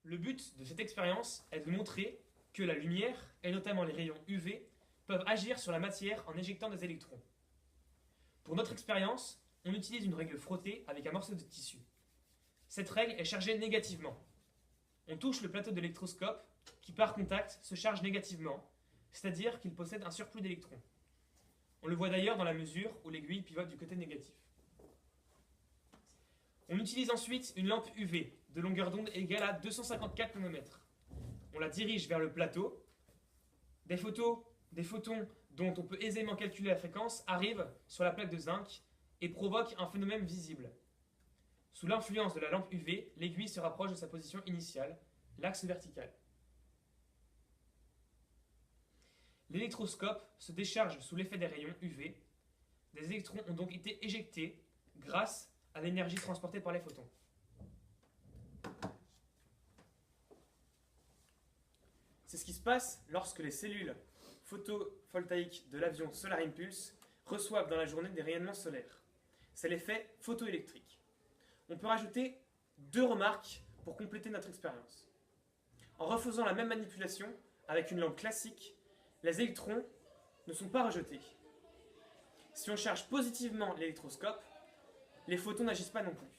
Le but de cette expérience est de montrer que la lumière, et notamment les rayons UV, peuvent agir sur la matière en éjectant des électrons. Pour notre expérience, on utilise une règle frottée avec un morceau de tissu. Cette règle est chargée négativement. On touche le plateau d'électroscope qui, par contact, se charge négativement, c'est-à-dire qu'il possède un surplus d'électrons. On le voit d'ailleurs dans la mesure où l'aiguille pivote du côté négatif. On utilise ensuite une lampe UV de longueur d'onde égale à 254 nanomètres. On la dirige vers le plateau. Des photons dont on peut aisément calculer la fréquence arrivent sur la plaque de zinc et provoquent un phénomène visible. Sous l'influence de la lampe UV, l'aiguille se rapproche de sa position initiale, l'axe vertical. L'électroscope se décharge sous l'effet des rayons UV. Des électrons ont donc été éjectés grâce à l'énergie transportée par les photons. C'est ce qui se passe lorsque les cellules photovoltaïques de l'avion Solar Impulse reçoivent dans la journée des rayonnements solaires. C'est l'effet photoélectrique. On peut rajouter 2 remarques pour compléter notre expérience. En refaisant la même manipulation avec une lampe classique, les électrons ne sont pas rejetés. Si on charge positivement l'électroscope, les photons n'agissent pas non plus.